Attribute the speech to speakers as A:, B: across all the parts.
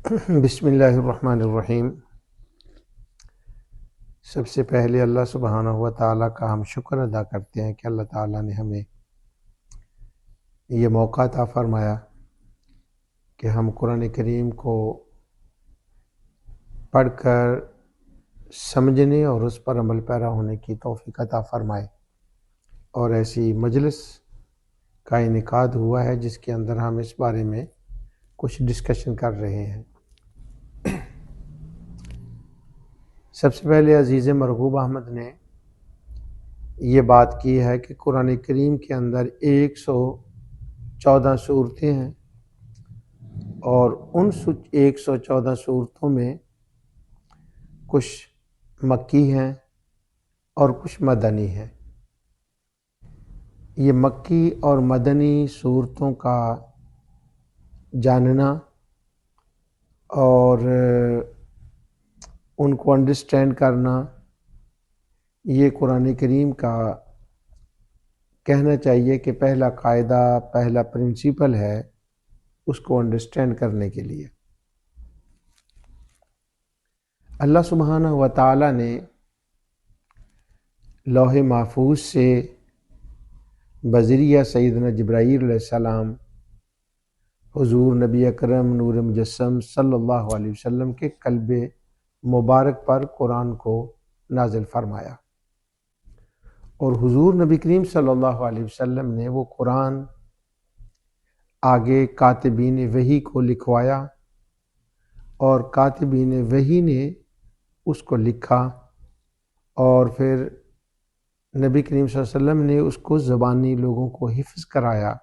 A: بسم اللہ الرحمن الرحیم۔ سب سے پہلے اللہ سبحانہ و تعالیٰ کا ہم شکر ادا کرتے ہیں کہ اللہ تعالیٰ نے ہمیں یہ موقع عطا فرمایا کہ ہم قرآن کریم کو پڑھ کر سمجھنے اور اس پر عمل پیرا ہونے کی توفیق عطا فرمائے، اور ایسی مجلس کا انعقاد ہوا ہے جس کے اندر ہم اس بارے میں کچھ ڈسکشن کر رہے ہیں۔ سب سے پہلے عزیز مرغوب احمد نے یہ بات کی ہے کہ قرآن کریم کے اندر 114 صورتیں ہیں، اور ان 114 صورتوں میں کچھ مکی ہیں اور کچھ مدنی ہیں۔ یہ مکی اور مدنی صورتوں کا جاننا اور ان کو انڈرسٹینڈ کرنا، یہ قرآن کریم کا کہنا چاہیے کہ پہلا قاعدہ، پہلا پرنسپل ہے اس کو انڈرسٹینڈ کرنے کے لیے۔ اللہ سبحانہ و تعالیٰ نے لوح محفوظ سے بذریعہ سیدنا جبرائیل علیہ السلام حضور نبی اکرم نور مجسم صلی اللہ علیہ وسلم کے قلب مبارک پر قرآن کو نازل فرمایا، اور حضور نبی کریم صلی اللہ علیہ وسلم نے وہ قرآن آگے کاتبین وحی کو لکھوایا، اور کاتبین وحی نے اس کو لکھا، اور پھر نبی کریم صلی اللہ علیہ وسلم نے اس کو زبانی لوگوں کو حفظ کرایا،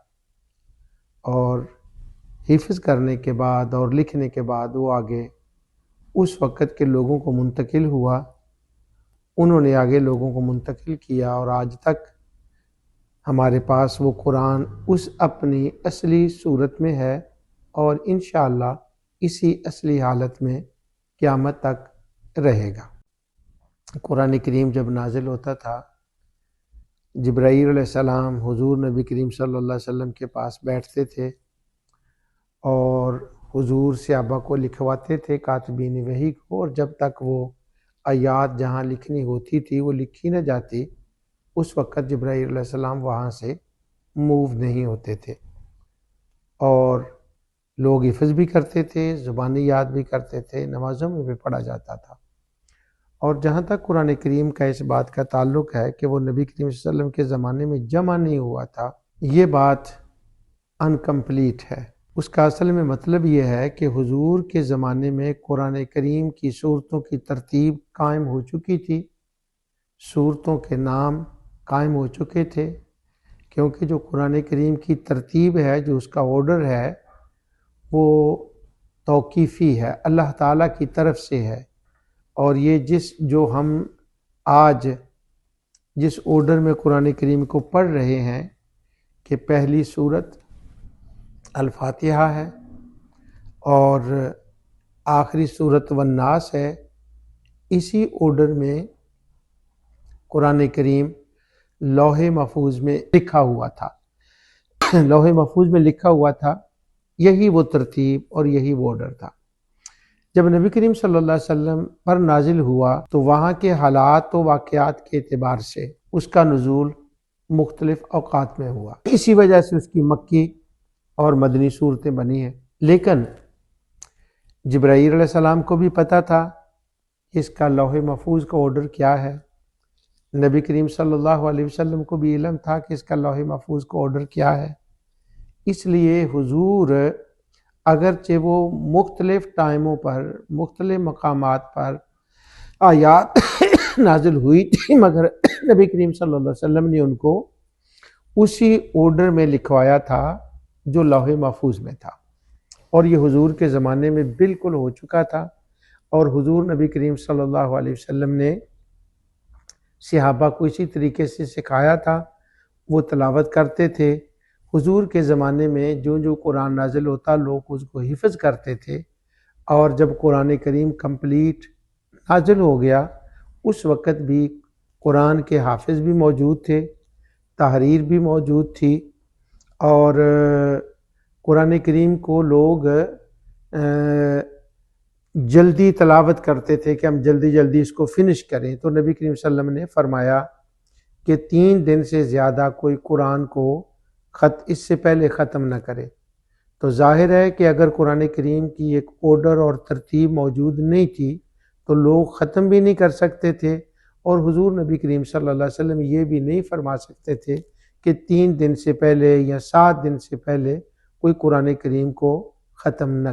A: اور حفظ کرنے کے بعد اور لکھنے کے بعد وہ آگے اس وقت کے لوگوں کو منتقل ہوا، انہوں نے آگے لوگوں کو منتقل کیا، اور آج تک ہمارے پاس وہ قرآن اس اپنی اصلی صورت میں ہے، اور انشاءاللہ اسی اصلی حالت میں قیامت تک رہے گا۔ قرآن کریم جب نازل ہوتا تھا، جبرائیل علیہ السلام حضور نبی کریم صلی اللہ علیہ وسلم کے پاس بیٹھتے تھے اور حضور صحابہ کو لکھواتے تھے، کاتبین وحی کو، اور جب تک وہ آیات جہاں لکھنی ہوتی تھی وہ لکھی نہ جاتی، اس وقت جبرائیل علیہ السلام وہاں سے موو نہیں ہوتے تھے، اور لوگ حفظ بھی کرتے تھے، زبانی یاد بھی کرتے تھے، نمازوں میں بھی پڑھا جاتا تھا۔ اور جہاں تک قرآن کریم کا اس بات کا تعلق ہے کہ وہ نبی کریم صلی اللہ علیہ وسلم کے زمانے میں جمع نہیں ہوا تھا، یہ بات انکمپلیٹ ہے۔ اس کا اصل میں مطلب یہ ہے کہ حضور کے زمانے میں قرآن کریم کی صورتوں کی ترتیب قائم ہو چکی تھی، صورتوں کے نام قائم ہو چکے تھے، کیونکہ جو قرآن کریم کی ترتیب ہے، جو اس کا آرڈر ہے، وہ توقیفی ہے، اللہ تعالیٰ کی طرف سے ہے، اور یہ جو ہم آج جس آرڈر میں قرآن کریم کو پڑھ رہے ہیں کہ پہلی صورت الفاتحہ ہے اور آخری صورت والناس ہے، اسی آرڈر میں قرآن کریم لوح محفوظ میں لکھا ہوا تھا، لوح محفوظ میں لکھا ہوا تھا، یہی وہ ترتیب اور یہی وہ آرڈر تھا۔ جب نبی کریم صلی اللہ علیہ وسلم پر نازل ہوا تو وہاں کے حالات و واقعات کے اعتبار سے اس کا نزول مختلف اوقات میں ہوا، اسی وجہ سے اس کی مکی اور مدنی صورتیں بنی ہیں۔ لیکن جبرائیل علیہ السلام کو بھی پتہ تھا اس کا لوح محفوظ کا آرڈر کیا ہے، نبی کریم صلی اللہ علیہ وسلم کو بھی علم تھا کہ اس کا لوح محفوظ کا آرڈر کیا ہے، اس لیے حضور اگرچہ وہ مختلف ٹائموں پر مختلف مقامات پر آیات نازل ہوئی تھی، مگر نبی کریم صلی اللہ علیہ وسلم نے ان کو اسی آرڈر میں لکھوایا تھا جو لوح محفوظ میں تھا، اور یہ حضور کے زمانے میں بالکل ہو چکا تھا، اور حضور نبی کریم صلی اللہ علیہ وسلم نے صحابہ کو اسی طریقے سے سکھایا تھا، وہ تلاوت کرتے تھے۔ حضور کے زمانے میں جو جو قرآن نازل ہوتا لوگ اس کو حفظ کرتے تھے، اور جب قرآن کریم کمپلیٹ نازل ہو گیا اس وقت بھی قرآن کے حافظ بھی موجود تھے، تحریر بھی موجود تھی، اور قرآن کریم کو لوگ جلدی تلاوت کرتے تھے کہ ہم جلدی جلدی اس کو فنش کریں، تو نبی کریم صلی اللہ علیہ وسلم نے فرمایا کہ 3 دن سے زیادہ کوئی قرآن کو اس سے پہلے ختم نہ کرے۔ تو ظاہر ہے کہ اگر قرآن کریم کی ایک آرڈر اور ترتیب موجود نہیں تھی تو لوگ ختم بھی نہیں کر سکتے تھے، اور حضور نبی کریم صلی اللہ علیہ وسلم یہ بھی نہیں فرما سکتے تھے کہ 3 دن سے پہلے یا 7 دن سے پہلے کوئی قرآن کریم کو ختم نہ